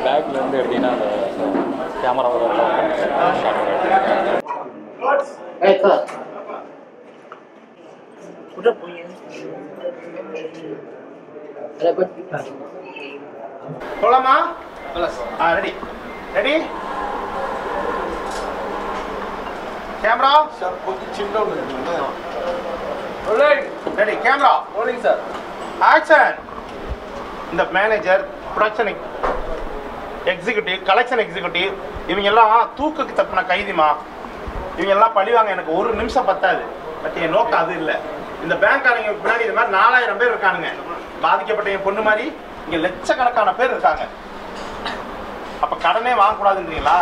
பேக்லேருந்து எடுத்தீங்கன்னா அந்த கேமராவோட போலாமா? Ready ready camera ready camera rolling sir action. இந்த manager, production executive, collection executive இவங்க எல்லாம் தூக்குக்கு தப்பின கைதிமா. இவங்க எல்லாம் பழிவாங்க எனக்கு ஒரு நிமிஷம் பத்தாது. பட் என் நோக்கம் அது இல்லை. இந்த பேங்க்காரங்க பின்னாடி இது மாதிரி 4000 பேர் இருக்கானுங்க. பாதிக்கப்பட்ட என் பொண்ணு மாதிரி இங்க லட்சக்கணக்கான பேர் இருக்காங்க. அப்ப கடனே வாங்கக்கூடாதுன்றீங்களா?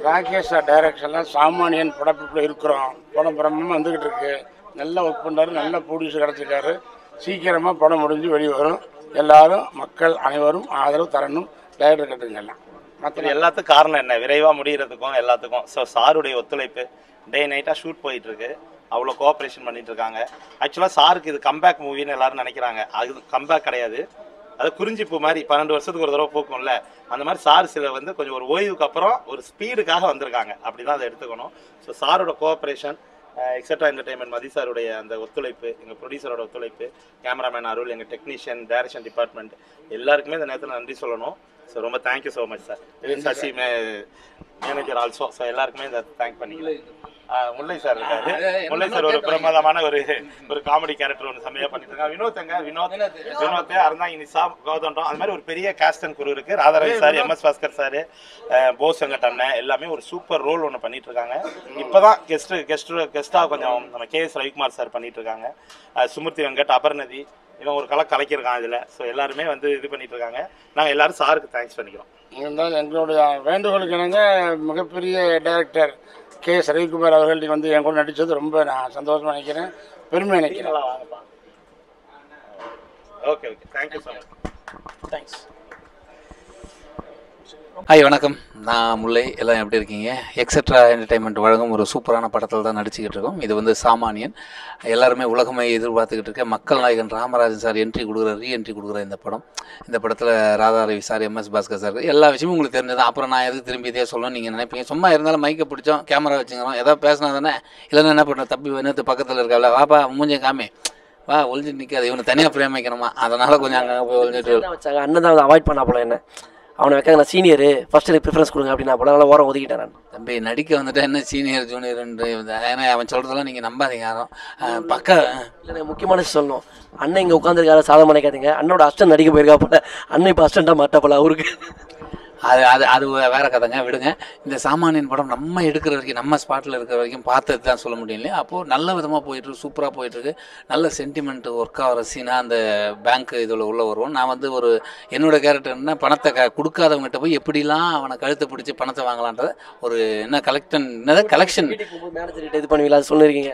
ராகேஷ் டைரக்ஷனில் சாமானியன் படப்பில் இருக்கிறோம். படம் பிரம்மமாக வந்துக்கிட்டு இருக்கு. நல்லா ஒர்க் பண்ணுறாரு, நல்ல ப்ரொடியூசர் கிடச்சிருக்காரு. சீக்கிரமாக படம் முடிஞ்சு வெளியே வரும். எல்லாரும் மக்கள் அனைவரும் ஆதரவு தரணும். டைரக்டர் கட்டுங்கலாம். மற்ற எல்லாத்துக்கும் காரணம் என்ன? விரைவாக முடிகிறதுக்கும் எல்லாத்துக்கும். ஸோ சாருடைய ஒத்துழைப்பு, டே நைட்டாக ஷூட் போயிட்டுருக்கு. அவ்வளோ கோஆப்ரேஷன் பண்ணிட்டு இருக்காங்க. ஆக்சுவலாக சாருக்கு இது கம்பேக் மூவின்னு எல்லாரும் நினைக்கிறாங்க. அது கம்பேக் கிடையாது. அது குறிஞ்சிப்பு மாதிரி 12 வருஷத்துக்கு ஒரு தடவை போக்கும்ல, அந்த மாதிரி சார் சில வந்து கொஞ்சம் ஒரு ஓய்வுக்கு அப்புறம் ஒரு ஸ்பீடுக்காக வந்திருக்காங்க. அப்படி தான் அதை எடுத்துக்கணும். ஸோ சாரோட கோஆப்ரேஷன், எக்ஸெட்ரா என்டர்டைன்மெண்ட் மதி சாருடைய அந்த ஒத்துழைப்பு, எங்கள் ப்ரொடியூசரோட ஒத்துழைப்பு, கேமராமேன் அருள், எங்கள் டெக்னீஷியன், டைரக்ஷன் டிபார்ட்மெண்ட் எல்லாருக்குமே இந்த நேரத்தில் நன்றி சொல்லணும். ஸோ ரொம்ப thank you so much sir. Sasi manager also. So எல்லாருக்குமே இந்த தேங்க் பண்ணிக்கலாம். முல்லை சார் இருக்காரு. முல்லை சார் ஒரு பிரமாதமான ஒரு காமெடி கேரக்டர் ஒன்று செம்மையாக பண்ணிட்டு இருக்காங்க. வினோத் அருந்தாங்கி நிசா கௌதண்டம், அது மாதிரி ஒரு பெரிய காஸ்ட் அண்ட் குரு இருக்கு. Radharavi sir, MS Bhaskar sir, Bose Venkat அண்ணன் எல்லாமே ஒரு சூப்பர் ரோல் ஒன்று பண்ணிட்டு இருக்காங்க. இப்போதான் கெஸ்டா கொஞ்சம் நம்ம KS ரவிக்குமார் சார் பண்ணிட்டு இருக்காங்க. சுமூர்த்தி வெங்கட், அபர்நதி இவன் ஒரு கலக்கியிருக்கான் இதில். ஸோ எல்லாருமே வந்து இது பண்ணிட்டு இருக்காங்க. நாங்கள் எல்லாரும் சாருக்கு தேங்க்ஸ் பண்ணிக்கிறோம். இருந்தாலும் எங்களுடைய வேண்டுகோளுக்கு இணங்க மிகப்பெரிய டைரக்டர் KS ரவிக்குமார் அவர்கள் வந்து என் கூட நடித்தது ரொம்ப நான் சந்தோஷமாக நினைக்கிறேன், பெருமை நினைக்கிறேன். வாங்கப்பா. Okay thank you so much. Thanks. Hi வணக்கம், நான் முல்லை. எல்லாம் எப்படி இருக்கீங்க? எக்ஸெட்ரா என்டர்டைன்மெண்ட் வழங்கும் ஒரு சூப்பரான படத்தில் தான் நடிச்சுக்கிட்டு இருக்கோம். இது வந்து சாமானியன். எல்லாருமே உலகமே எதிர்பார்த்துக்கிட்டு இருக்கேன். மக்கள் நாயகன் ராமராஜன் சார் ரீஎன்ட்ரி கொடுக்குற இந்த படம். இந்த படத்தில் Radharavi sir, MS Bhaskar sir, எல்லா விஷயமும் உங்களுக்கு தெரிஞ்சதான். அப்புறம் நான் எதுக்கு திரும்பி இதே சொல்லணும் நீங்கள் நினைப்பீங்க. சும்மா இருந்தாலும் மைக்கை பிடிச்சோம், கேமரா வச்சுக்கிறோம், ஏதாவது பேசினா தானே. இல்லைன்னா என்ன பண்ணுறோம், தப்பி வேணுத்து பக்கத்தில் இருக்கால, வாப்பா மூஞ்ச காமி, வா ஒழிஞ்சு நிற்காது, இவனை தனியாக ஃப்ரேம் வைக்கணுமா, அதனால் கொஞ்சம் அங்கே போய் ஒழிஞ்சிட்டு வச்சாங்க. அண்ணன் தான் அவாய்ட் பண்ணா போல என்ன, அவனை வைக்காங்க. நான் சீனியரு, ஃபர்ஸ்ட் எனக்கு ப்ரிஃபரன்ஸ் கொடுங்க அப்படின்னா போல நல்லா ஓரம் ஒதுக்கிட்டேன் நான். தம்பி நடிக்க வந்துட்டா என்ன சீனியர் ஜூனியர்ன்று, ஏன்னா அவன் சொல்கிறதெல்லாம் நீங்கள் நம்பாதீங்க யாரும். இல்லை முக்கியமான சொல்லணும், அண்ணன் இங்கே உட்காந்துருக்காரு சாதம் நினைக்காதீங்க. அண்ணனோட அஸ்டன் நடிக்க போயிருக்கா போல, அண்ணன் இப்போ அஸ்டண்டாக மாட்டா போல அவருக்கு. அது வேற கதைங்க, விடுங்க. இந்த சாமானியன் படம் நம்ம எடுக்கிற வரைக்கும், நம்ம ஸ்பாட்டில் இருக்கிற வரைக்கும் பார்த்தது தான் சொல்ல முடியும் இல்லையா. அப்போது நல்ல விதமாக போயிட்டுருக்கு, சூப்பராக போயிட்டுருக்கு. நல்ல சென்டிமெண்ட் ஒர்க் ஆகிற சீனாக அந்த பேங்க் இதில் உள்ளே வருவோம். நான் வந்து ஒரு என்னோடய கேரக்டர்னா பணத்தை கொடுக்காதவங்ககிட்ட போய் எப்படிலாம் அவனை கழுத்தை பிடிச்சி பணத்தை வாங்கலான்றத ஒரு என்ன கலெக்ஷன் மேனேஜர் இது பண்ணுவீங்களா அது சொல்லியிருக்கீங்க.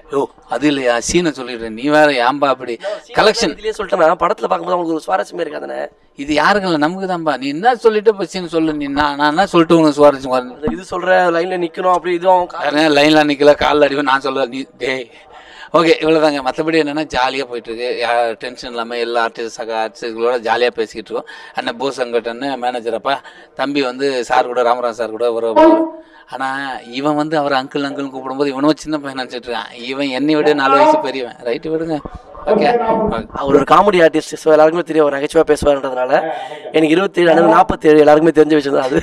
அது இல்லையா சீனை சொல்லிடுறேன், நீ வேற ஏம்பா அப்படி கலெக்ஷன் இதுலேயே சொல்லிட்டேன்னா படத்தில் பார்க்கும்போது அவங்களுக்கு ஒரு சுவாரஸ்யமே இருக்காதுண்ணே. இது யாருங்கள நமக்கு தான்ப்பா. நீ என்ன சொல்லிட்டு பசின்னு சொல்லு. நீ நான் என்ன சொல்லிட்டு உனக்கு சுவாரஸ்யம் இது சொல்கிற லைனில் நிற்கணும் அப்படி இதுவும் லைனில் நிற்கல, காலில் அடிவேன் நான் சொல்ல நீ டே. ஓகே இவ்வளோதாங்க. மற்றபடி என்னென்னா ஜாலியாக போயிட்டுருக்கு, டென்ஷன் இல்லாமல் எல்லா ஆர்டிஸ்ட்களோட ஜாலியாக பேசிக்கிட்டு இருக்கோம். அண்ணன் போஸ் வெங்கட்ன்னு மேனேஜரப்பா, தம்பி வந்து சார் கூட ராமராஜ் சார் கூட ஒரு. ஆனால் இவன் வந்து அவர் அங்கிள்னு கூப்பிடும்போது இவனும் சின்ன பையன் நினச்சிட்டு இருக்கான். இவன் என்னை விட 4 வயசு பெரியவன். ரைட்டு விடுங்க. ஓகே, அவர் ஒரு காமெடி ஆர்டிஸ்ட். ஸோ எல்லாருக்குமே தெரியும், அவர் நகைச்சுவாக பேசுவார்ன்றதுனால. எனக்கு 27 அண்ணன் 47 எல்லாருக்குமே தெரிஞ்ச விஷயம் தான் அது.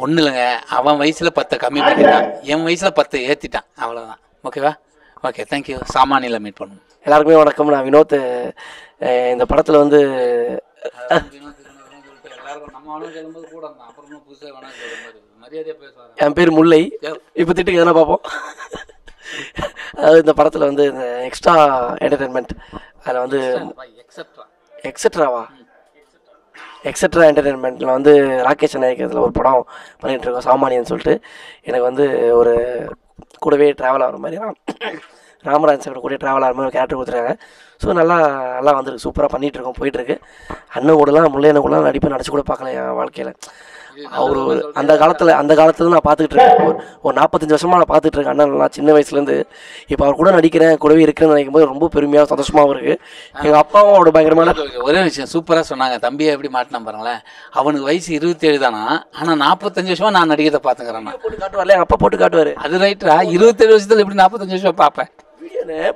ஒன்றும் இல்லைங்க, அவன் வயசில் 10 கம்மி பண்ணிட்டான், என் வயசில் 10 ஏற்றிட்டான், அவ்வளோதான். ஓகேவா? Okay thank you. சாமானியில் மீட் பண்ணுவோம். எல்லாருக்குமே வணக்கம். நான் வினோத். இந்த படத்தில் வந்து என் பேர் முல்லை. இப்போ திட்டுக்கு எதனா பார்ப்போம். அதாவது இந்த படத்தில் வந்து இந்த எக்ஸ்ட்ரா என்டர்டெயின்மெண்ட், அதில் வந்து எக்ஸெட்ரா என்டர்டெயின்மெண்ட்டில் வந்து ராகேஷ் நாயகத்தில் ஒரு படம் பண்ணிகிட்ருக்கோம், சாமானியன்னு சொல்லிட்டு. எனக்கு வந்து ஒரு கூடவே ட்ராவல் ஆகிற மாதிரி ராமராஜ் சார் கூட ட்ராவல் ஆகிற மாதிரி ஒரு கேரக்டர் கொடுத்துருக்காங்க. ஸோ நல்லா வந்திருக்கு, சூப்பராக பண்ணிகிட்ருக்கோம், போயிட்டுருக்கு. அண்ணன் கூடலாம் முல்லை அண்ணன் கூடலாம் நடிச்சு கூட பார்க்கல என் வாழ்க்கையில். அவர் அந்த காலத்தில் நான் பார்த்துக்கிட்டு இருக்கேன். ஒரு 45 வருஷமாக நான் பார்த்துட்டு இருக்கேன் அண்ணன் சின்ன வயசுலேருந்து. இப்போ அவர் கூட நடிக்கிறேன், கூடவே இருக்கிறேன்னு நினைக்கும் போது ரொம்ப பெருமையாக சந்தோஷமாகவும் இருக்குது. எங்கள் அப்பாவும் அவரோட பயங்கரமான ஒரே விஷயம் சூப்பராக சொன்னாங்க. தம்பியை எப்படி மாட்டினா பாருங்களேன். அவனுக்கு வயசு 27 தானா, ஆனால் 45 வருஷமா நான் நடிக்கிறத பார்த்துக்கிறேன். போட்டு காட்டுவார்ல, எங்கள் அப்பா போட்டு காட்டுவார். அது ரைட்டா, 27 வருஷத்துல எப்படி 45 வருஷம் பார்ப்பேன்.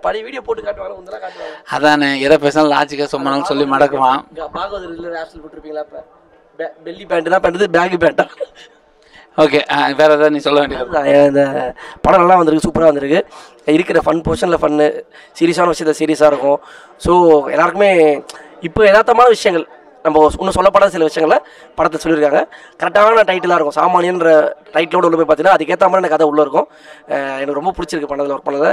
பழைய வீடியோ போட்டு காட்டுவாங்க. அதானே எதை பேசினாலும் லாஜிக்காக சொன்னாலும் சொல்லி மடக்குவான். போட்டுருப்பீங்களா? இப்போ பெல்லி பேண்ட்னா பண்ணுறது பேகி பேண்டா. ஓகே, வேறு ஏதாவது நீ சொல்ல வேண்டியது? இந்த படம் நல்லா வந்திருக்கு, சூப்பராக வந்திருக்கு. இருக்கிற ஃபன் போர்ஷனில் ஃபன்னு, சீரியஸான விஷயத்த சீரியஸாக இருக்கும். ஸோ எல்லாருக்குமே இப்போ யதார்த்தமான விஷயங்கள், நம்ம இன்னும் சொல்லப்படாத சில விஷயங்களை படத்தை சொல்லியிருக்காங்க. கரெக்டான டைட்டிலாக இருக்கும். சாமானியன்ற டைட்டிலோடு உள்ள போய் பார்த்தீங்கன்னா அதுக்கேற்ற மாதிரி எனக்கு கதை உள்ளே இருக்கும். எனக்கு ரொம்ப பிடிச்சிருக்கு படத்தில் ஒர்க் பண்ணதை.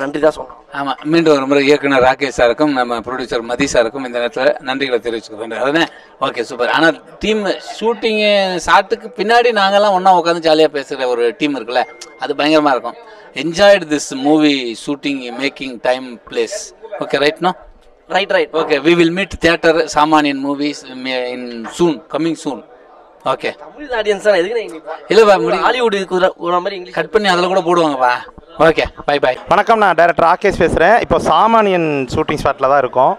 நன்றி தான் சொல்லணும். ஆமாம், மீண்டும் ஒரு முறை இயக்குனர் ராகேஷ் சாருக்கும் நம்ம ப்ரொடியூசர் மதி சாருக்கும் இந்த நேரத்தில் நன்றிகளை தெரிவிச்சுக்க வேண்டும். அதுதானே? Okay, super. ஆனால் டீம் ஷூட்டிங்கு ஷாட்டுக்கு பின்னாடி நாங்கள்லாம் ஒன்றா உட்காந்து ஜாலியாக பேசுகிற ஒரு டீம் இருக்குல்ல, அது பயங்கரமாக இருக்கும். Enjoyed this movie shooting making time places. Okay, right? No right. Okay, we will meet theater Samaniyan movies in soon, coming soon. Okay, Tamil audience தான் எதுக்கு இல்லைப்பா ஹாலிவுட் மாதிரி இங்கிலீஷ் கட் பண்ணி அதில் கூட போடுவாங்கப்பா. Okay, by. வணக்கம், நான் டைரக்டர் ராகேஷ் பேசுகிறேன். இப்போ சாமானியன் ஷூட்டிங் ஸ்பாட்டில் தான் இருக்கோம்.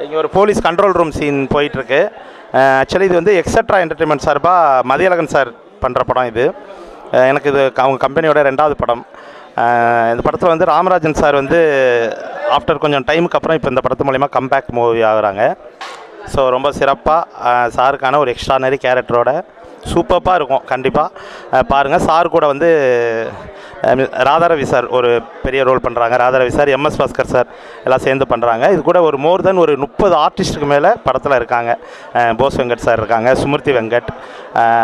இங்கே ஒரு போலீஸ் கண்ட்ரோல் ரூம் சீன் போயிட்டுருக்கு. ஆக்சுவலி இது வந்து எக்ஸட்ரா என்டர்டெயின்மெண்ட் சார்பாக மதியழகன் சார் பண்ணுற படம் இது. எனக்கு இது அவங்க கம்பெனியோட 2வது படம். இந்த படத்தில் வந்து ராமராஜன் சார் வந்து ஆஃப்டர் கொஞ்சம் டைமுக்கு அப்புறம் இப்போ இந்த படத்து மூலிமா கம்பேக் மூவி ஆகுறாங்க. ஸோ ரொம்ப சிறப்பாக சாருக்கான ஒரு எக்ஸ்ட்ரானரி கேரக்டரோட சூப்பராக இருக்கும். கண்டிப்பாக பாருங்கள். சார் கூட வந்து ராதாரவி சார் ஒரு பெரிய ரோல் பண்ணுறாங்க. Radharavi sir, MS Bhaskar sir எல்லாம் சேர்ந்து பண்ணுறாங்க. இது கூட ஒரு மோர் தென் ஒரு 30 ஆர்டிஸ்ட்டுக்கு மேலே படத்தில் இருக்காங்க. போஸ் வெங்கட் சார் இருக்காங்க, சுமிருதி வெங்கட்,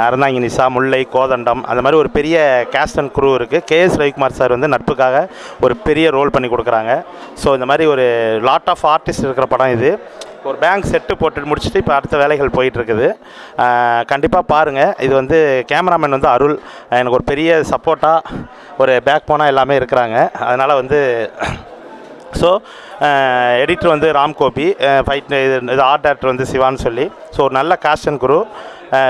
அருணாங்கி நிஷா, முல்லை, கோதண்டம், அந்த மாதிரி ஒரு பெரிய கேஸ்ட் அண்ட் குரூ இருக்குது. KS ரவிக்குமார் சார் வந்து நட்புக்காக ஒரு பெரிய ரோல் பண்ணி கொடுக்குறாங்க. ஸோ இந்த மாதிரி ஒரு லாட் ஆஃப் ஆர்டிஸ்ட் இருக்கிற படம் இது. ஒரு பேங்க் செட்டு போட்டு முடிச்சுட்டு இப்போ அடுத்த வேலைகள் போயிட்டுருக்குது. கண்டிப்பாக பாருங்கள். இது வந்து கேமராமேன் வந்து அருள் எனக்கு ஒரு பெரிய சப்போர்ட்டாக ஒரு பேக் போனால் எல்லாமே இருக்கிறாங்க. அதனால் வந்து ஸோ எடிட்டர் வந்து ராம்கோபி, ஃபைட் இது ஆர்ட் டேரக்டர் வந்து சிவான்னு சொல்லி, ஸோ ஒரு நல்ல காஸ்ட் அண்ட் குரூ.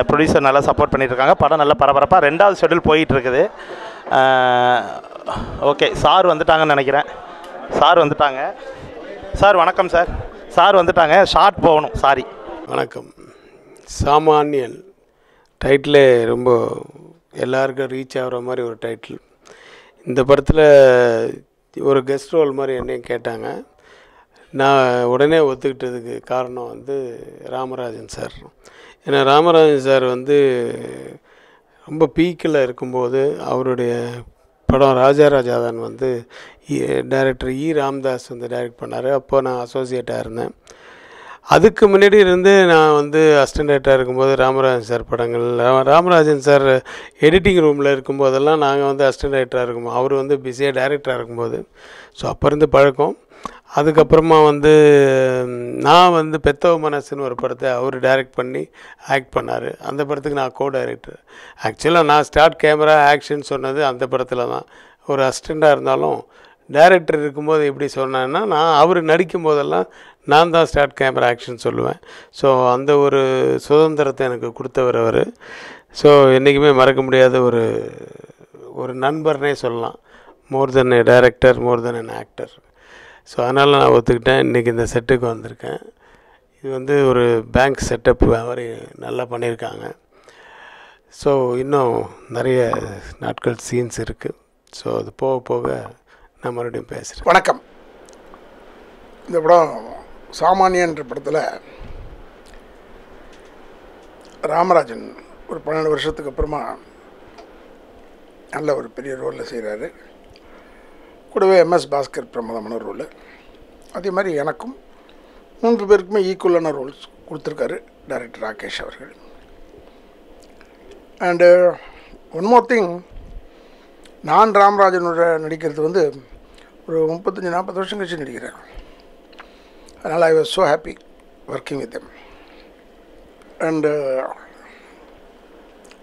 ப்ரொடியூசர் நல்லா சப்போர்ட் பண்ணிகிட்ருக்காங்க. படம் நல்லா பரபரப்பாக 2வது ஷெட்யூல் போயிட்டுருக்குது. ஓகே, சார் வந்துட்டாங்கன்னு நினைக்கிறேன். சார் வந்துட்டாங்க. சார் வணக்கம் சார். சார் வந்துட்டாங்க, ஷார்ட் போகணும். சாரி. வணக்கம். சாமானியன் டைட்டிலே ரொம்ப எல்லாருக்கும் ரீச் ஆகிற மாதிரி ஒரு டைட்டில். இந்த படத்தில் ஒரு கெஸ்ட் ரோல் மாதிரி என்னையும் கேட்டாங்க. நான் உடனே ஒத்துக்கிட்டதுக்கு காரணம் வந்து ராமராஜன் சார். ஏன்னா ராமராஜன் சார் வந்து ரொம்ப பீக்கில் இருக்கும்போது அவருடைய படம் ராஜாராஜாதான் வந்து டைரக்டர் ராம்தாஸ் வந்து டைரக்ட் பண்ணார். அப்போது நான் அசோசியேட்டாக இருந்தேன். அதுக்கு முன்னாடி இருந்து நான் வந்து அசிஸ்டன்ட் டைரக்டராக இருக்கும்போது ராமராஜன் சார் படங்கள், ராமராஜன் சார் எடிட்டிங் ரூமில் இருக்கும்போதெல்லாம் நாங்கள் வந்து அசிஸ்டன்ட் டைரக்டராக இருக்கும்போது, அவர் வந்து பிஸியாக டைரக்டராக இருக்கும்போது, ஸோ அப்போ இருந்து பழக்கம். அதுக்கப்புறமா வந்து நான் வந்து பெத்தவ மனசுன்னு ஒரு படத்தை அவர் டைரக்ட் பண்ணி ஆக்ட் பண்ணார். அந்த படத்துக்கு நான் டைரக்டர். ஆக்சுவலாக நான் ஸ்டார்ட் கேமரா ஆக்ஷன் சொன்னது அந்த படத்தில் தான். ஒரு அசிஸ்டண்ட்டாக இருந்தாலும் டைரக்டர் இருக்கும்போது எப்படி சொன்னேன்னா, நான் அவர் நடிக்கும் போதெல்லாம் நான் தான் ஸ்டார்ட் கேமரா ஆக்ஷன் சொல்லுவேன். ஸோ அந்த ஒரு சுதந்திரத்தை எனக்கு கொடுத்தவர் அவர். ஸோ என்றைக்குமே மறக்க முடியாத ஒரு நண்பர்னே சொல்லலாம். More than a director, more than an actor. So அதனால் நான் ஒத்துக்கிட்டேன். இன்றைக்கி இந்த செட்டுக்கு வந்திருக்கேன். இது வந்து ஒரு பேங்க் செட்டப் மாதிரி நல்லா பண்ணியிருக்காங்க. ஸோ இன்னும் நிறைய நாட்கள் சீன்ஸ் இருக்குது. ஸோ அது போக போக நான் மறுபடியும் பேசுகிறேன். வணக்கம். இந்த படம் சாமானியன்ற படத்தில் ராமராஜன் ஒரு 12 வருஷத்துக்கு அப்புறமா நல்ல ஒரு பெரிய ரோலில் செய்கிறாரு. கூடவே MS பாஸ்கர் பிரமாதமான ரோல். அதே மாதிரி எனக்கும் 3 பேருக்குமே ஈக்குவலான ரோல்ஸ் கொடுத்துருக்காரு டைரக்டர் ராகேஷ் அவர்கள். அண்டு ஒன் மோர் திங், நான் ராமராஜனோட நடிக்கிறது வந்து ஒரு 35-40 வருஷம் கழிச்சு நடிக்கிறேன். அதனால் I was so happy working with them. And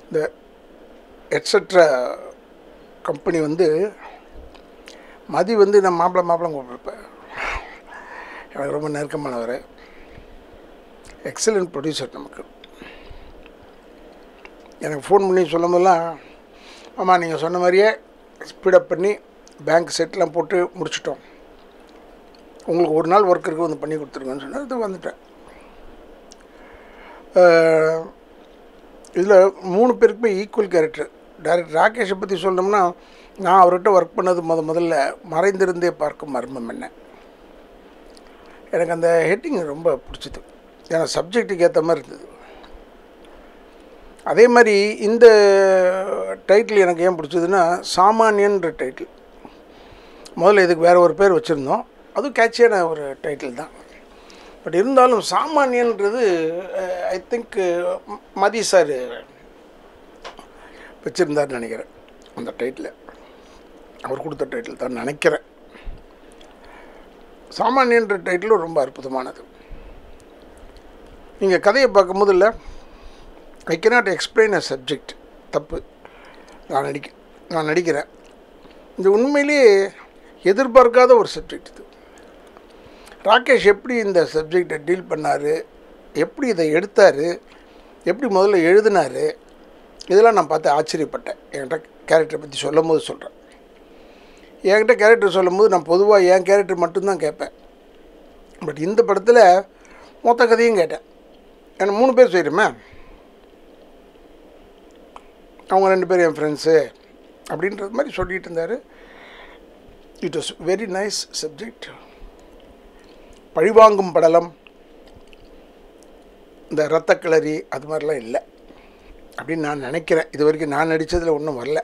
இந்த எட்ஸெட்ரா கம்பெனி வந்து மதி வந்து நான் மாப்பிளம் கூப்பிட்ருப்பேன். எனக்கு ரொம்ப நெருக்கமானவர், எக்ஸலண்ட் ப்ரொடியூசர். நமக்கு எனக்கு ஃபோன் பண்ணி சொல்லும் போதெல்லாம், ஆமாம் நீங்கள் சொன்ன மாதிரியே ஸ்பீடப் பண்ணி பேங்க் செட்லாம் போட்டு முடிச்சிட்டோம், உங்களுக்கு ஒரு நாள் ஒர்க் இருக்குது வந்து பண்ணி கொடுத்துருங்கன்னு சொன்னால் இது வந்துட்டேன். இதில் 3 பேருக்குமே ஈக்குவல் கேரக்டர். டைரக்டர் ராகேஷை பற்றி சொல்லணும்னா, நான் அவர்கிட்ட ஒர்க் பண்ணது முதல்ல மறைந்திருந்தே பார்க்கும் மர்மம் என்ன. எனக்கு அந்த ஹெட்டிங் ரொம்ப பிடிச்சிது, ஏன்னா சப்ஜெக்ட்டுக்கு ஏற்ற மாதிரி இருந்தது. அதே மாதிரி இந்த டைட்டில் எனக்கு ஏன் பிடிச்சதுன்னா, சாமானியன்ற டைட்டில். முதல்ல இதுக்கு வேறு ஒரு பேர் வச்சுருந்தோம், அதுவும் கேட்சியான ஒரு டைட்டில் தான். பட் இருந்தாலும் சாமானியன்றது ஐ திங்க் மதி சார் வச்சுருந்தார்னு நினைக்கிறேன். அந்த டைட்டில் அவர் கொடுத்த டைட்டில் தான் நினைக்கிறேன். சாமானியன்ற டைட்டிலும் ரொம்ப அற்புதமானது. நீங்கள் கதையை பார்க்கும்போது இல்லை, I cannot explain a subject. தப்பு, நான் நடிக்கிறேன். இது உண்மையிலேயே எதிர்பார்க்காத ஒரு சப்ஜெக்ட். இது ராகேஷ் எப்படி இந்த சப்ஜெக்டை டீல் பண்ணார், எப்படி இதை எடுத்தார், எப்படி முதல்ல எழுதினார், இதெல்லாம் நான் பார்த்து ஆச்சரியப்பட்டேன். என்கிட்ட கேரக்டரை பற்றி சொல்லும் போது சொல்கிறேன். என்கிட்ட கேரக்டர் சொல்லும்போது நான் பொதுவாக என் கேரக்டர் மட்டும்தான் கேட்பேன். பட் இந்த படத்தில் மொத்த கதையும் கேட்டேன். எனக்கு 3 பேர் செய்கிறோமே, அவங்க 2 பேர் என் ஃப்ரெண்ட்ஸு அப்படின்றது மாதிரி சொல்லிகிட்டு இருந்தார். It was very nice subject. பழிவாங்கும் படலம், இந்த இரத்த கிளறி அது மாதிரிலாம் இல்லை அப்படின்னு நான் நினைக்கிறேன். இது வரைக்கும் நான் நடித்ததில் ஒன்றும் வரல.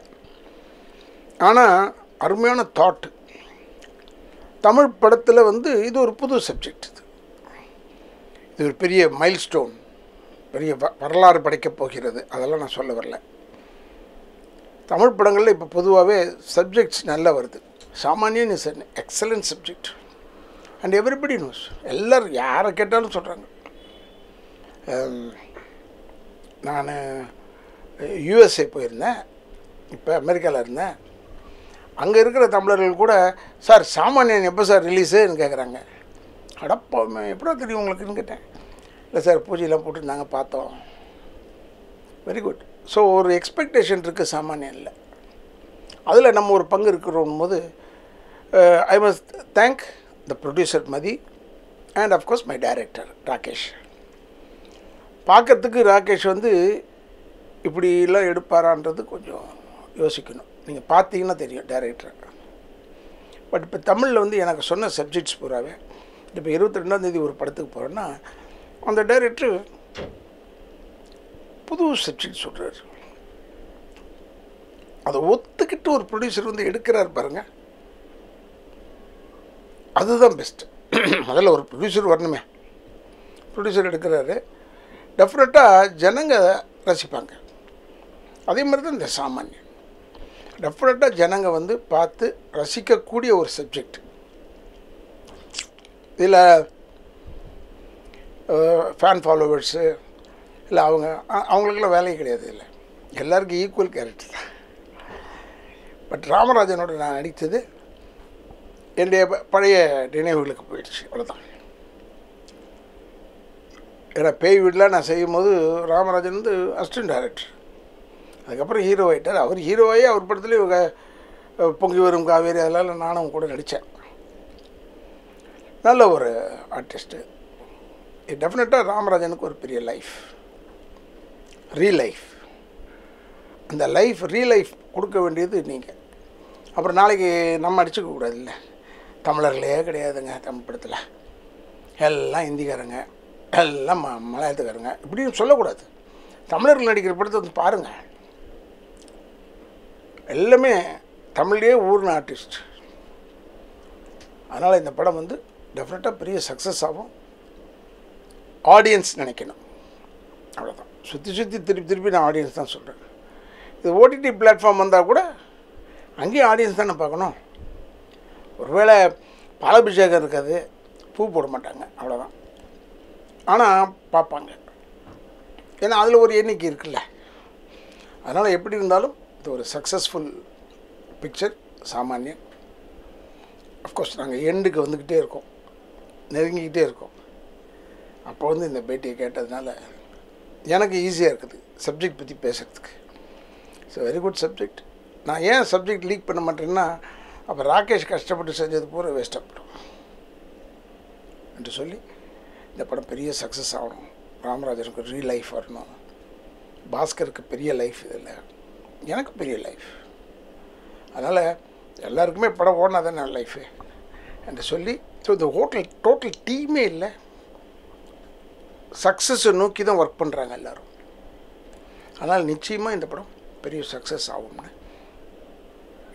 ஆனால் அருமையான தாட். தமிழ் படத்தில் இது ஒரு புது சப்ஜெக்ட். இது ஒரு பெரிய மைல்ஸ்டோன், பெரிய வரலாறு படைக்கப் போகிறது. அதெல்லாம் நான் சொல்ல வரல. தமிழ் படங்களில் இப்போ பொதுவாகவே சப்ஜெக்ட்ஸ் நல்லா வருது. Samaniyan is an excellent subject and everybody knows. எல்லோரும் யாரை கேட்டாலும் சொல்கிறாங்க. நான் யூஎஸ்ஏ போயிருந்தேன், இப்போ அமெரிக்காவில் இருந்தேன். அங்கே இருக்கிற தமிழர்கள் கூட, சார் சாமானியன் எப்போ சார் ரிலீஸுன்னு கேட்குறாங்க. அடப்பா எப்படா தெரியும் உங்களுக்குன்னு கேட்டேன். இல்லை சார் பூஜையெல்லாம் போட்டு நாங்கள் பார்த்தோம். Very good. ஸோ ஒரு எக்ஸ்பெக்டேஷன் இருக்குது சாமானியனில். அதில் நம்ம ஒரு பங்கு இருக்கிறோம் போது I must thank the producer Mathi and of course my director Rakesh. பார்க்கறதுக்கு ராகேஷ் இப்படிலாம் எடுப்பாரான்றது கொஞ்சம் யோசிக்கணும். நீங்கள் பார்த்தீங்கன்னா தெரியும் டைரக்டர். பட் இப்போ தமிழில் எனக்கு சொன்ன சப்ஜெக்ட்ஸ் பூராவே, இப்போ 22ஆம் தேதி ஒரு படத்துக்கு போகிறேன்னா அந்த டைரக்டர் புது சப்ஜெக்ட் சொல்கிறார். அதை ஒத்துக்கிட்டு ஒரு ப்ரொடியூசர் எடுக்கிறார் பாருங்கள், அதுதான் பெஸ்ட்டு. முதல்ல ஒரு ப்ரொடியூசர் வரணுமே. ப்ரொடியூசர் எடுக்கிறாரு, டெஃபினட்டாக ஜனங்க ரசிப்பாங்க. அதே மாதிரி தான் இந்த சாமானியன். டெஃபினட்டாக ஜனங்க பார்த்து ரசிக்கக்கூடிய ஒரு சப்ஜெக்ட். இதில் ஃபேன் ஃபாலோவர்ஸு இல்லை அவங்களுக்கெல்லாம் வேலையே கிடையாது. இல்லை, எல்லாருக்கும் ஈக்குவல் கேரக்டர் தான். பட் ராமராஜனோட நான் நடித்தது என்னுடைய பழைய நினைவுகளுக்கு போயிடுச்சு, அவ்வளோதான். ஏன்னா பேய் வீடெலாம் நான் செய்யும்போது ராமராஜன் அசிஸ்டன்ட் டைரக்டர், அதுக்கப்புறம் ஹீரோ ஆகிட்டார். அவர் ஹீரோவாகி அவர் படத்துலேயே பொங்கி வரும் காவேரி அதெல்லாம் நானும் கூட நடித்தேன். நல்ல ஒரு ஆர்டிஸ்ட்டு. டெஃபினட்டாக ராமராஜனுக்கு ஒரு பெரிய லைஃப், ரீலைஃப். அந்த லைஃப் ரீலைஃப் கொடுக்க வேண்டியது நீங்கள். அப்புறம் நாளைக்கு நம்ம அடிச்சுக்க கூடாது. இல்லை, தமிழர்களே கிடையாதுங்க தமிழ் படத்தில், எல்லாம் ஹிந்திக்காரங்க, எல்லாம் மலையாளத்துக்காரங்க இப்படின்னு சொல்லக்கூடாது. தமிழர்கள் நடிக்கிற படத்தை பாருங்கள், எல்லாமே தமிழ்லேயே ஊர்ன ஆர்டிஸ்ட். அதனால் இந்த படம் டெஃபினட்டாக பெரிய சக்ஸஸ் ஆகும். ஆடியன்ஸ் நினைக்கணும், அவ்வளோதான். சுற்றி திருப்பி நான் ஆடியன்ஸ் தான் சொல்கிறேன். இது ஓடிடி பிளாட்ஃபார்ம் வந்தால் கூட அங்கேயும் ஆடியன்ஸ் தானே பார்க்கணும். ஒருவேளை பாலாபிஷேகம் இருக்காது, பூ போட மாட்டாங்க, அவ்வளோதான். ஆனால் பார்ப்பாங்க, ஏன்னா அதில் ஒரு எண்ணிக்கை இருக்குல்ல. அதனால் எப்படி இருந்தாலும் இது ஒரு சக்ஸஸ்ஃபுல் பிக்சர் சாமானியன். அஃப்கோர்ஸ் நாங்கள் எண்டுக்கு வந்துக்கிட்டே இருக்கோம், நெருங்கிக்கிட்டே இருக்கோம். அப்போ இந்த பேட்டியை கேட்டதுனால எனக்கு ஈஸியாக இருக்குது சப்ஜெக்ட் பற்றி பேசுகிறதுக்கு. It's very good subject. நான் ஏன் சப்ஜெக்ட் லீக் பண்ண மாட்டேன்னா அப்போ ராகேஷ் கஷ்டப்பட்டு செஞ்சது பூரா வேஸ்ட்டாக போடும் என்று சொல்லி இந்த படம் பெரிய சக்ஸஸ் ஆகணும், ராமராஜனுக்கு ரீ லைஃப் வரணும், பாஸ்கருக்கு பெரிய லைஃப் இதில், எனக்கு பெரிய லைஃப், அதனால் எல்லாருக்குமே படம் ஓடினா தானே லைஃபு என்று சொல்லி ஸோ இந்த டோட்டல் டீமே இல்லை, சக்ஸஸை நோக்கி தான் ஒர்க் பண்ணுறாங்க எல்லோரும். அதனால் நிச்சயமாக இந்த படம் பெரிய சக்ஸஸ் ஆகும்னு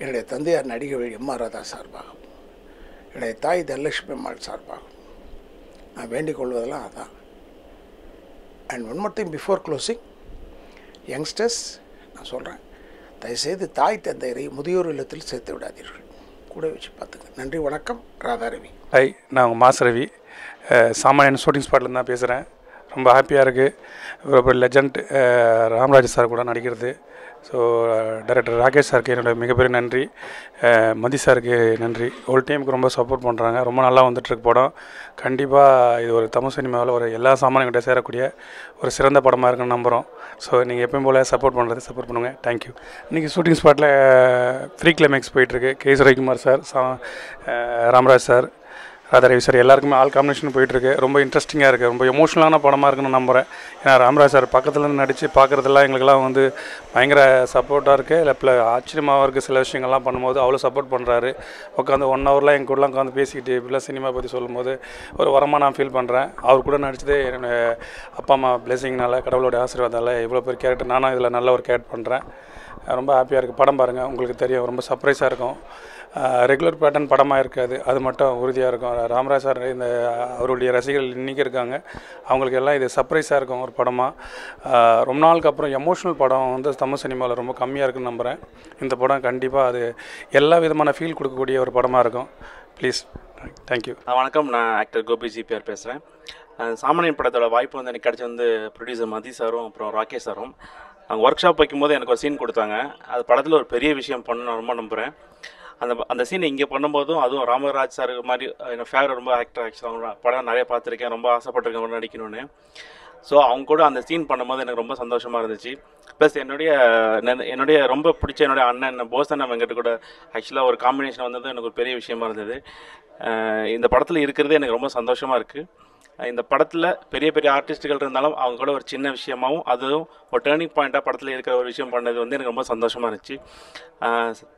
என்னுடைய தந்தையார் நடிகை எம்.ஆர். ராதா சார்பாகும், என்னுடைய தாய் தனலட்சுமி அம்மாள் சார்பாகும் நான் வேண்டிக் கொள்வதெல்லாம் அதான். And one more thing before closing, youngsters நான் சொல்கிறேன், தயவுசெய்து தாய் தந்தையரை முதியோர் இல்லத்தில் சேர்த்து விடாதீர்கள், கூட வச்சு பார்த்துங்க. நன்றி, வணக்கம். ராதா ரவி. ஹாய், நான் உங்கள் மாஸ் ரவி, சாமானியன் ஷூட்டிங் ஸ்பாட்லேருந்து தான் பேசுகிறேன். ரொம்ப ஹாப்பியாக இருக்குது ஒரு லெஜண்ட் ராமராஜ் சார் கூட நடிக்கிறது. ஸோ டைரக்டர் ராகேஷ் சாருக்கு என்னோட மிகப்பெரிய நன்றி, மதி சாருக்கு நன்றி. ஹோல் டீமுக்கு ரொம்ப சப்போர்ட் பண்ணுறாங்க. ரொம்ப நல்லா வந்துட்டுருக்கு படம். கண்டிப்பாக இது ஒரு தமிழ் சினிமாவில் ஒரு எல்லா சாமானியங்கிட்ட சேரக்கூடிய ஒரு சிறந்த படமாக இருக்குன்னு நம்புகிறோம். ஸோ நீங்கள் எப்பயும் போல் சப்போர்ட் பண்ணுங்கள். தேங்க்யூ. இன்றைக்கி ஷூட்டிங் ஸ்பாட்டில் ப்ரீ கிளைமேக்ஸ் போயிட்டுருக்கு. K. Ravikumar sir, Ramaraj sir, Radha Ravi sir எல்லாருக்குமே ஆல் காம்பினேஷன் போயிட்டுருக்கு. ரொம்ப இன்ட்ரெஸ்டிங்காக இருக்குது, ரொம்ப எமோஷனலான படமாக இருக்குன்னு நம்புகிறேன். ஏன்னா ராமராஜ் சார் பக்கத்துலேருந்து நடித்து பார்க்குறதெல்லாம் எங்களுக்கெல்லாம் வந்து பயங்கர சப்போர்ட்டாக இருக்குது. இல்லை ஆச்சரியமாக இருக்குது, சில விஷயங்கள்லாம் பண்ணும்போது அவ்வளோ சப்போர்ட் பண்ணுறாரு. உட்காந்து 1 ஹவர்லாம் எங்கள் கூடலாம் உட்காந்து பேசிக்கிட்டு இப்படிலாம் சினிமா பற்றி சொல்லும்போது ஒரு வரமாக நான் ஃபீல் பண்ணுறேன். அவர் கூட நடிச்சதே என்னோடய அப்பா அம்மா பிளெஸிங்னால, கடவுளோட ஆசீர்வாதால் இவ்வளோ பெரிய கேரக்டர் நானும் இதில் நல்ல ஒரு கேரக்டர் பண்ணுறேன். ரொம்ப ஹாப்பியாக இருக்குது. படம் பாருங்கள், உங்களுக்கு தெரியும், ரொம்ப சர்ப்ரைஸாக இருக்கும். ரெகுலர் பேட்டர்ன் படமாக இருக்காது, அது மட்டும் உறுதியாக இருக்கும். ராமராஜ் சார் இந்த அவருடைய ரசிகர்கள் இன்றைக்கி இருக்காங்க, அவங்களுக்கு எல்லாம் இது சர்ப்ரைஸாக இருக்கும் ஒரு படமாக. ரொம்ப நாளுக்கு அப்புறம் எமோஷ்னல் படம் வந்து தமிழ் சினிமாவில் ரொம்ப கம்மியாக இருக்குன்னு நம்புகிறேன். இந்த படம் கண்டிப்பாக அது எல்லா விதமான ஃபீல் கொடுக்கக்கூடிய ஒரு படமாக இருக்கும். Please, thank you. வணக்கம், நான் ஆக்டர் கோபி ஜிபிஆர் பேசுகிறேன். சாமானியன் படத்தோட வாய்ப்பு வந்து எனக்கு கிடச்சி வந்து ப்ரொடியூசர் மதி சாரும் அப்புறம் ராகேஷ் சாரும் அவங்க ஒர்க் ஷாப் வைக்கும்போது எனக்கு ஒரு சீன் கொடுத்தாங்க. அது படத்தில் ஒரு பெரிய விஷயம் பண்ண ரொம்ப நம்புகிறேன். அந்த சீனை இங்கே பண்ணும்போதும், அதுவும் ராமராஜ் சார் மாதிரி என்னோட ஃபேவரட் ரொம்ப ஆக்டர், ஆக்சுவலாக படம் நிறைய பார்த்துருக்கேன், ரொம்ப ஆசைப்பட்டிருக்கேன் நடிக்கணும்னு. ஸோ அவங்க கூட அந்த சீன் பண்ணும்போது எனக்கு ரொம்ப சந்தோஷமாக இருந்துச்சு. ப்ளஸ் என்னுடைய ரொம்ப பிடிச்ச என்னுடைய அண்ணன் போசன் வெங்கட் கூட ஆக்சுவலாக ஒரு காம்பினேஷன் வந்தது எனக்கு ஒரு பெரிய விஷயமா இருந்தது. இந்த படத்தில் இருக்கிறது எனக்கு ரொம்ப சந்தோஷமாக இருக்குது. இந்த படத்தில் பெரிய பெரிய ஆர்டிஸ்ட்டுகள் இருந்தாலும் அவங்க கூட ஒரு சின்ன விஷயமாகவும் அதுவும் ஒரு டேர்னிங் பாயிண்ட்டாக படத்தில் இருக்கிற ஒரு விஷயம் பண்ணது வந்து எனக்கு ரொம்ப சந்தோஷமாக இருந்துச்சு.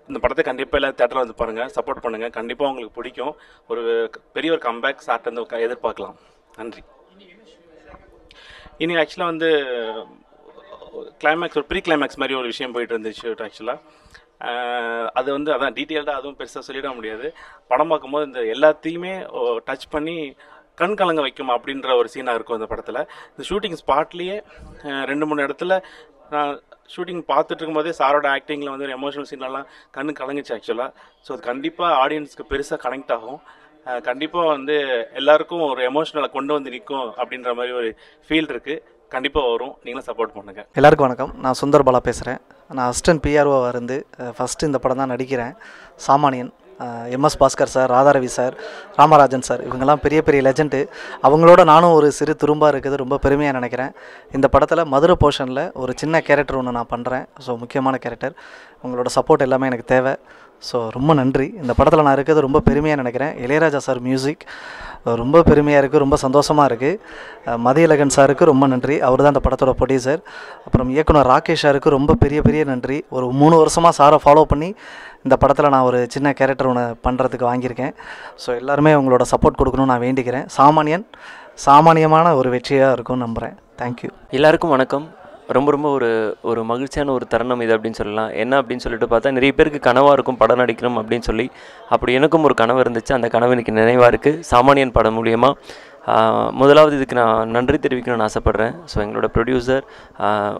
இந்த படத்தை கண்டிப்பாக எல்லாம் தேட்டரில் வந்து பாருங்கள், சப்போர்ட் பண்ணுங்கள், கண்டிப்பாக உங்களுக்கு பிடிக்கும். ஒரு பெரிய ஒரு கம்பேக் சார்ட்டு எதிர்பார்க்கலாம். நன்றி. இனி ஆக்சுவலாக வந்து கிளைமேக்ஸ், ஒரு ப்ரீ கிளைமேக்ஸ் மாதிரி ஒரு விஷயம் போயிட்டு இருந்துச்சு ஆக்சுவலாக. அது வந்து அதான் டீட்டெயில்டாக அதுவும் பெருசாக சொல்லிட முடியாது. படம் பார்க்கும்போது இந்த எல்லாத்தையுமே டச் பண்ணி கண் கலங்க வைக்கும் அப்படின்ற ஒரு சீனாக இருக்கும் இந்த படத்தில். இந்த ஷூட்டிங் ஸ்பாட்லேயே 2-3 இடத்துல நான் ஷூட்டிங் பார்த்துட்டு இருக்கும்போதே சாரோட ஆக்டிங்கில் வந்து ஒரு எமோஷனல் சீன்லாம் கண்ணு கலங்குச்சு ஆக்சுவலாக. ஸோ அது கண்டிப்பாக ஆடியன்ஸுக்கு பெருசாக கனெக்ட் ஆகும். கண்டிப்பாக வந்து எல்லாருக்கும் ஒரு எமோஷனலை கொண்டு வந்து நிற்கும் அப்படின்ற மாதிரி ஒரு ஃபீல் இருக்குது. கண்டிப்பாக வரும், நீங்களும் சப்போர்ட் பண்ணுங்கள். எல்லாருக்கும் வணக்கம், நான் சுந்தர் பாலா பேசுகிறேன். நான் அசிஸ்டன்ட் பிஆர்ஓவாக இருந்து ஃபஸ்ட்டு இந்த படம் தான் நடிக்கிறேன். Samaniyan, MS Bhaskar sir, Radha Ravi sir, Ramarajan sir, இவங்கெல்லாம் பெரிய பெரிய லெஜெண்டு. அவங்களோட நானும் ஒரு சிறு துரும்பாக இருக்குது, ரொம்ப பெருமையாக நினைக்கிறேன். இந்த படத்தில் மதுரை போர்ஷனில் ஒரு சின்ன கேரக்டர் ஒன்று நான் பண்ணுறேன். ஸோ முக்கியமான கேரக்டர், உங்களோட சப்போர்ட் எல்லாமே எனக்கு தேவை. ஸோ ரொம்ப நன்றி. இந்த படத்தில் நான் இருக்கிறது ரொம்ப பெருமையாக நினைக்கிறேன். இளையராஜா சார் மியூசிக் ரொம்ப பெருமையாக இருக்குது, ரொம்ப சந்தோஷமாக இருக்குது. மதியழகன் சாருக்கு ரொம்ப நன்றி, அவர் தான் இந்த படத்தோட ப்ரொடியூசர். அப்புறம் இயக்குனர் ராகேஷ் சாருக்கு ரொம்ப பெரிய நன்றி. ஒரு 3 வருஷமாக சாரை ஃபாலோ பண்ணி இந்த படத்தில் நான் ஒரு சின்ன கேரக்டர் ஒன்று பண்ணுறதுக்கு வாங்கியிருக்கேன். ஸோ எல்லாருமே உங்களோட சப்போர்ட் கொடுக்கணும்னு நான் வேண்டிக்கிறேன். சாமானியமான ஒரு வெற்றியாக இருக்கும்னு நம்புகிறேன். தேங்க்யூ. எல்லாருக்கும் வணக்கம். ரொம்ப ஒரு மகிழ்ச்சியான ஒரு தருணம் இது அப்படின்னு சொல்லலாம். என்ன அப்படின்னு சொல்லிட்டு பார்த்தா, நிறைய பேருக்கு கனவாக இருக்கும் படம் நடிக்கணும் அப்படின்னு சொல்லி. அப்படி எனக்கும் ஒரு கனவு இருந்துச்சு. அந்த கனவு எனக்கு நினைவாக இருக்குது. சாமானியன் படம் மூலியமாக முதலாவது இதுக்கு நான் நன்றி தெரிவிக்கணும்னு ஆசைப்பட்றேன். ஸோ எங்களோட ப்ரொடியூசர்,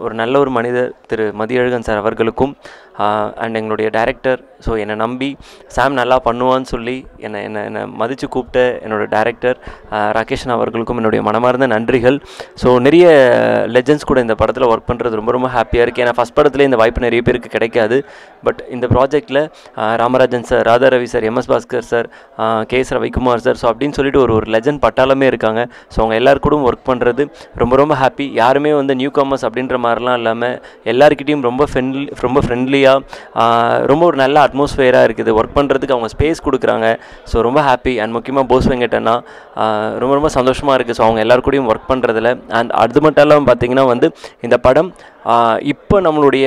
ஒரு நல்ல ஒரு மனிதர் திரு மதியழகன் சார் அவர்களுக்கும், அண்ட் எங்களுடைய டைரக்டர். ஸோ என்னை நம்பி சாம் நல்லா பண்ணுவான்னு சொல்லி என்னை மதித்து கூப்பிட்ட என்னோடய டைரக்டர் ராகேஷன் அவர்களுக்கும் என்னுடைய மனமார்ந்த நன்றிகள். ஸோ நிறைய லெஜெண்ட்ஸ் கூட இந்த படத்தில் ஒர்க் பண்ணுறது ரொம்ப ரொம்ப ஹாப்பியாக இருக்குது. ஏன்னா ஃபஸ்ட் படத்துலேயே இந்த வாய்ப்பு நிறைய பேருக்கு கிடைக்காது. பட் இந்த ப்ராஜெக்டில் Ramarajan sir, Radha Ravi sir, MS Bhaskar sir, KS Ravikumar sir, so அப்படின்னு சொல்லிட்டு ஒரு லெஜண்ட் பட்டாளமே இருக்காங்க. ஸோ அவங்க எல்லாருக்கூடும் ஒர்க் பண்ணுறது ரொம்ப ரொம்ப ஹாப்பி. யாருமே வந்து நியூ கமர்ஸ் அப்படின்ற மாதிரிலாம் இல்லாமல் எல்லாருக்கிட்டையும் ரொம்ப ஃப்ரெண்ட்லியாக ரொம்ப ஒரு நல்ல அட்மாஸ்ஃபியராக இருக்குது. ஒர்க் பண்ணுறதுக்கு அவங்க ஸ்பேஸ் கொடுக்குறாங்க. ஸோ ரொம்ப ஹாப்பி. அண்ட் முக்கியமாக போஸ் வெங்கடண்ணா ரொம்ப ரொம்ப சந்தோஷமாக இருக்குது. ஸோ அவங்க எல்லாருக்கூடையும் ஒர்க் பண்ணுறதுல. அண்ட் அது மட்டும் இல்லாமல் பார்த்திங்கன்னா வந்து இந்த படம் இப்போ நம்மளுடைய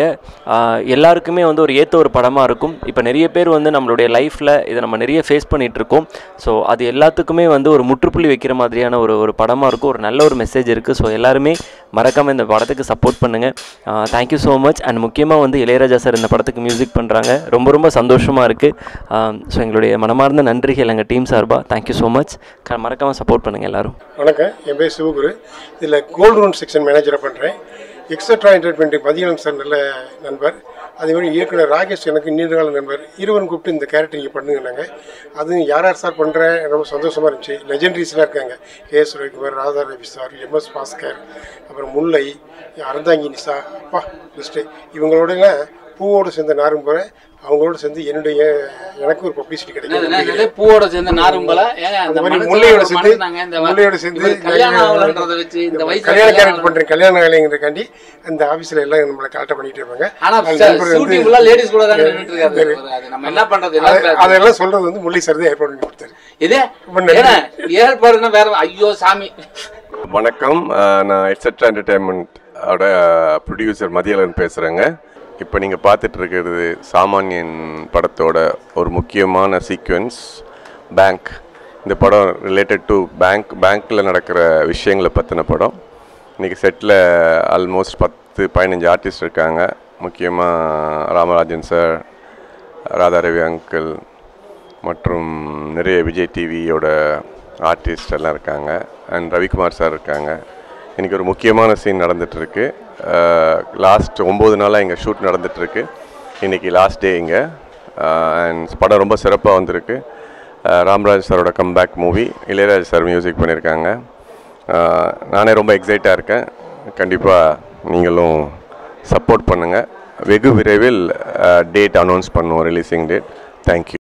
எல்லாருக்குமே வந்து ஒரு ஏற்ற ஒரு படமாக இருக்கும். இப்போ நிறைய பேர் வந்து நம்மளுடைய லைஃப்பில் இதை நம்ம நிறைய ஃபேஸ் பண்ணிகிட்ருக்கோம். ஸோ அது எல்லாத்துக்குமே வந்து ஒரு முற்றுப்புள்ளி வைக்கிற மாதிரியான ஒரு படமாக இருக்கும். ஒரு நல்ல ஒரு மெசேஜ் இருக்குது. ஸோ எல்லாருமே மறக்காமல் இந்த படத்துக்கு சப்போர்ட் பண்ணுங்கள். Thank you so much. அண்ட் முக்கியமாக வந்து இளையராஜா சார் இந்த படத்துக்கு மியூசிக் பண்ணுறாங்க. ரொம்ப ரொம்ப சந்தோஷமாக இருக்குது. ஸோ எங்களுடைய மனமார்ந்த நன்றிகள் எங்கள் டீம் சார்பாக. Thank you so much. மறக்காமல் சப்போர்ட் பண்ணுங்கள் எல்லோரும். வணக்கம், என் பேர் சிவகுரு. இதில் கோல்டு ரூம் செக்ஷன் மேனேஜராக பண்ணுறேன். எக்ஸட்ரா என்டர்டைன்மெண்ட் மதியம் சார் நல்ல நண்பர். அதேமாதிரி இயக்குனர் ராகேஷ் எனக்கு நீண்டகால நண்பர். இருவரும் கூப்பிட்டு இந்த கேரக்டர் நீங்கள் பண்ணுங்கன்னாங்க. அதுவும் யார் சார் பண்ணுறேன் ரொம்ப சந்தோஷமாக இருந்துச்சு. லெஜெண்டரிஸ்லாம் இருக்காங்க. KS Ravikumar, Radha Ravi sir, MS Bhaskar, அப்புறம் முல்லை, அறந்தாங்கி நிசா, அப்பா லிஸ்ட்டு. இவங்களோடலாம் பூவோடு சேர்ந்த நாரும் போகிறேன். அவங்களோட சேர்ந்து எனக்கு ஒரு பப்ளிசிட்டி கிடைக்கும். பூவோட சேர்ந்து நாரும் போல முல்லையோட சேர்ந்து கல்யாண கேரக்டர் பண்றேன். கல்யாண வேலைங்கிறக்காண்டி அந்த ஆபீஸ்ல எல்லாம் நம்மளை கரெக்டா பண்ணிட்டு இருப்பாங்க. அதெல்லாம் சொல்றது வந்து முல்லை சார் தான் ஏற்பாடு பண்ணி கொடுத்தாரு. ஏற்பாடுன்னா வேற. ஐயோ சாமி. வணக்கம், நான் எக்ஸட்ரா என்டர்டைன்மெண்ட் ஓட ப்ரொடியூசர் மதியழகன் பேசுகிறேங்க. இப்போ நீங்கள் பார்த்துட்டு இருக்கிறது சாமானியன் படத்தோட ஒரு முக்கியமான சீக்வென்ஸ் பேங்க். இந்த படம் ரிலேட்டட் டு பேங்க்கில் நடக்கிற விஷயங்களை பற்றின படம். இன்றைக்கி செட்டில் ஆல்மோஸ்ட் 10-15 ஆர்டிஸ்ட் இருக்காங்க. முக்கியமாக ராமராஜன் சார், ராதா ரவி அங்கிள் மற்றும் நிறைய விஜய் டிவியோட ஆர்டிஸ்ட் எல்லாம் இருக்காங்க. அண்ட் ரவிக்குமார் சார் இருக்காங்க. இன்றைக்கி ஒரு முக்கியமான சீன் நடந்துகிட்ருக்கு. லாஸ்ட் 9 நாளாக இங்கே ஷூட் நடந்துகிட்ருக்கு. இன்றைக்கி லாஸ்ட் டே இங்கே. அண்ட் படம் ரொம்ப சிறப்பாக வந்திருக்கு. ராமராஜ் சாரோட comeback movie. Ilaiyaraaja sir music பண்ணியிருக்காங்க. நானே ரொம்ப எக்ஸைட்டாக இருக்கேன். கண்டிப்பாக நீங்களும் சப்போர்ட் பண்ணுங்கள். வெகு விரைவில் டேட் அனௌன்ஸ் பண்ணுவோம், ரிலீஸிங் டேட். தேங்க்யூ.